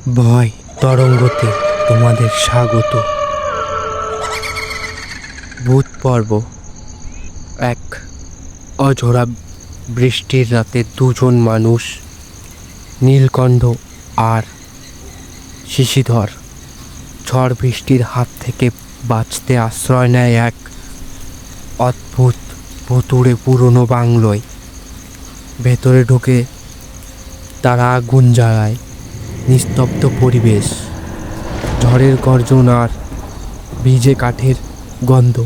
ভয় তরঙ্গতে তোমাদের স্বাগত। ভূত পর্ব। এক অঝোরা বৃষ্টির রাতে দুজন মানুষ, নীলকণ্ঠ আর শিশিধর, ঝড় বৃষ্টির হাত থেকে বাঁচতে আশ্রয় নেয় এক অদ্ভুত ভুতুড়ে পুরনো বাংলোয়। ভেতরে ঢুকে তারা আগুন জ্বালায়। নিস্তব্ধ পরিবেশ, ঝড়ের গর্জন আর ভিজে কাঠের গন্ধ,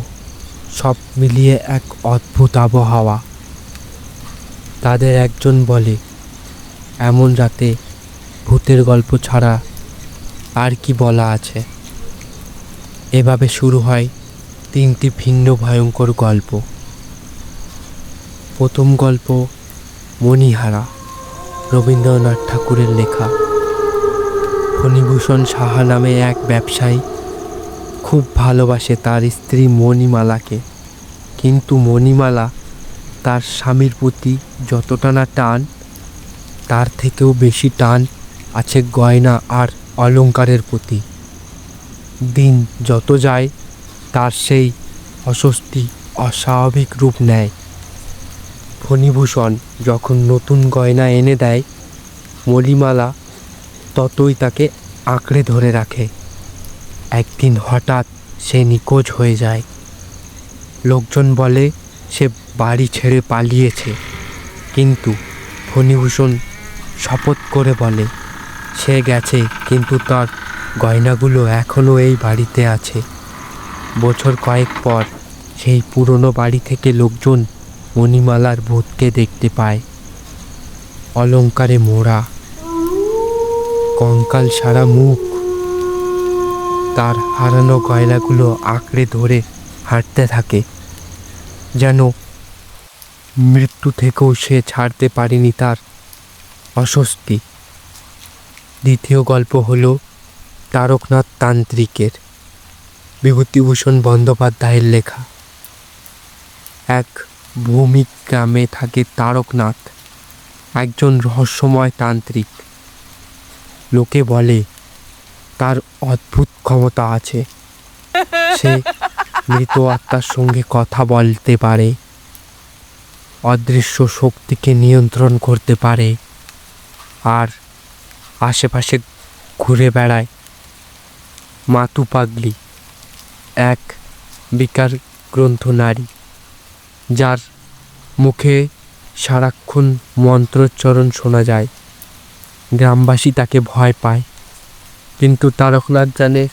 সব মিলিয়ে এক অদ্ভুত আবহাওয়া। তাদের একজন বলে, এমন রাতে ভূতের গল্প ছাড়া আর কি বলা আছে। এভাবে শুরু হয় তিনটি ভিন্ন ভয়ঙ্কর গল্প। প্রথম গল্প মণিহারা, রবীন্দ্রনাথ ঠাকুরের লেখা। ফণিভূষণ সাহা নামে এক ব্যবসায়ী খুব ভালোবাসে তার স্ত্রী মণিমালাকে, কিন্তু মণিমালা তার স্বামীর প্রতি যতটা না টান, তার থেকেও বেশি টান আছে গয়না আর অলংকারের প্রতি। দিন যত যায় তার সেই অস্বস্তি অস্বাভাবিক রূপ নেয়। ফণিভূষণ যখন নতুন গয়না এনে দেয়, মণিমালা ততই তাকে আঁকড়ে ধরে রাখে। একদিন হঠাৎ সে নিখোঁজ হয়ে যায়। লোকজন বলে সে বাড়ি ছেড়ে পালিয়েছে, কিন্তু ফণিভূষণ শপথ করে বলে সে গেছে, কিন্তু তার গয়নাগুলো এখনও এই বাড়িতে আছে। বছর কয়েক পর সেই পুরনো বাড়ি থেকে লোকজন মণিমালার ভূতকে দেখতে পায়। অলংকারে মোড়া, কঙ্কাল সারা মুখ, তার হারানো গয়নাগুলো আঁকড়ে ধরে হাঁটতে থাকে, যেন মৃত্যু থেকেও সে ছাড়তে পারেনি তার অস্বস্তি। দ্বিতীয় গল্প হলো তারকনাথ তান্ত্রিকের, বিভূতিভূষণ বন্দ্যোপাধ্যায়ের লেখা। এক ভৌমিক গ্রামে থাকে তারকনাথ, একজন রহস্যময় তান্ত্রিক। লোকে বলে তার অদ্ভুত ক্ষমতা আছে। সে মৃত আত্মার সঙ্গে কথা বলতে পারে, অদৃশ্য শক্তিকে নিয়ন্ত্রণ করতে পারে, আর আশেপাশে ঘুরে বেড়ায়। মাতু পাগলি, এক বিকার গ্রন্থ নারী, যার মুখে সারাক্ষণ মন্ত্রোচ্চারণ শোনা যায়। গ্রামবাসী তাকে ভয় পায়, কিন্তু তারকনাথ জানে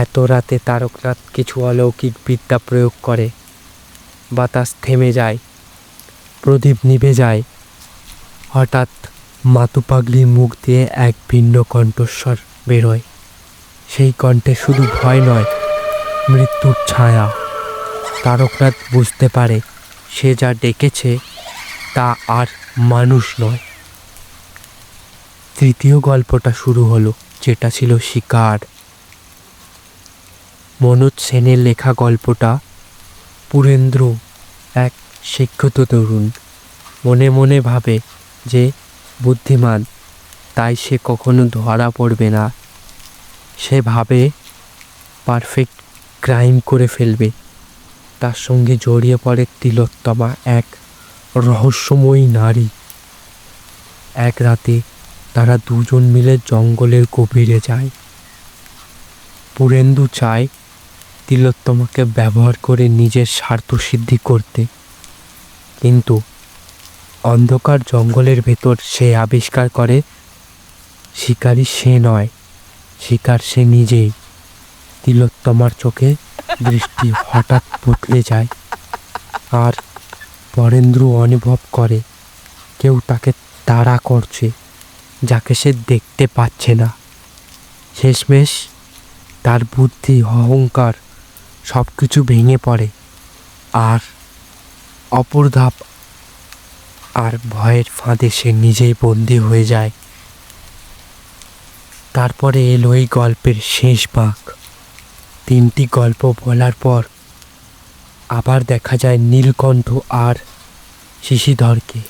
এত রাতে তারকনাথ কিছু অলৌকিক বিদ্যা প্রয়োগ করে। বাতাস থেমে যায়, প্রদীপ নিভে যায়। হঠাৎ মাতু পাগলির মুখ দিয়ে এক ভিন্ন কণ্ঠস্বর বেরোয়। সেই কণ্ঠে শুধু ভয় নয়, মৃত্যুর ছায়া। তারকনাথ বুঝতে পারে সে যা ডেকেছে তা আর মানুষ নয়। তৃতীয় গল্পটা শুরু হলো, যেটা ছিল শিকার। মনোজ সেনের লেখা গল্পটা। পুরেন্দ্র এক শিক্ষিত তরুণ, মনে মনে ভাবে যে বুদ্ধিমান, তাই সে কখনো ধরা পড়বে না। সে ভাবে পারফেক্ট ক্রাইম করে ফেলবে। তার সঙ্গে জড়িয়ে পড়ে তিলোত্তমা, এক রহস্যময়ী নারী। এক রাতে তারা দুজন মিলে জঙ্গলের গভীরে যায়। পুরেন্দু চায় তিলোত্তমাকে ব্যবহার করে নিজের স্বার্থ সিদ্ধি করতে, কিন্তু অন্ধকার জঙ্গলের ভেতর সে আবিষ্কার করে শিকারী সে নয়, শিকার সে নিজেই। তিলোত্তমার চোখে দৃষ্টি হঠাৎ বদলে যায়, আর পরেন্দ্র অনুভব করে কেউ তাকে তাড়া করছে, যাকে সে দেখতে পাচ্ছে না। শেষমেশ তার বুদ্ধি, অহংকার সব কিছু ভেঙে পড়ে, আর অপর ধাপ আর ভয়ের ফাঁদে সে নিজেই বন্দী হয়ে যায়। তারপরে এলো এই গল্পের শেষ ভাগ। তিনটি গল্প বলার পর আবার দেখা যায় নীলকণ্ঠ আর শিশিধরকে।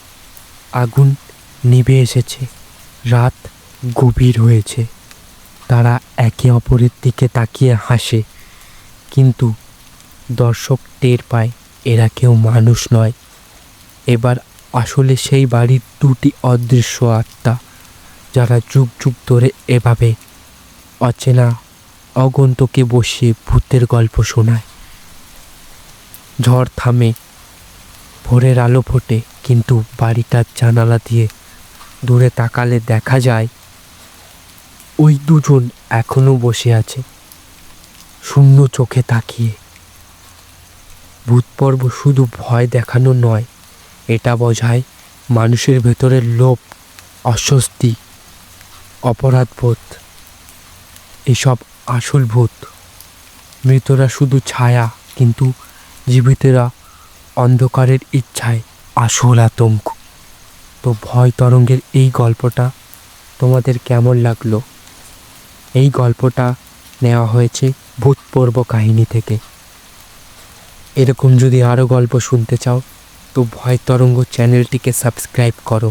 আগুন নিভে এসেছে, রাত গভীর হয়েছে। তারা একে অপরের দিকে তাকিয়ে হাসে, কিন্তু দর্শক টের পায় এরা কেউ মানুষ নয়। এবার আসলে সেই বাড়ির দুটি অদৃশ্য আত্মা, যারা যুগ যুগ ধরে এভাবে অচেনা আগন্তুকে বসিয়ে ভূতের গল্প শোনায়। ঝড় থামে, ভোরের আলো ফোটে, কিন্তু বাড়িটার জানালা দিয়ে দূরে তাকালে দেখা যায় ওই দুজন এখনো বসে আছে, শূন্য চোখে তাকিয়ে। ভূত পর্ব শুধু ভয় দেখানো নয়, এটা বোঝায় মানুষের ভেতরের লোভ, অস্বস্তি, অপরাধবোধ। এসব আসল ভূত। মৃতরা শুধু ছায়া, কিন্তু জীবিতরা অন্ধকারের ইচ্ছায় আসল আতঙ্ক। তো ভয় তরঙ্গের এই গল্পটা তোমাদের কেমন লাগলো? এই গল্পটা নেওয়া হয়েছে ভূতপূর্ব কাহিনী থেকে। এরকম যদি আরও গল্প শুনতে চাও তো ভয় তরঙ্গ চ্যানেলটিকে সাবস্ক্রাইব করো,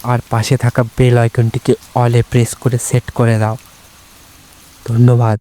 আর পাশে থাকা বেল আইকনটিকে অলে প্রেস করে সেট করে দাও। ধন্যবাদ।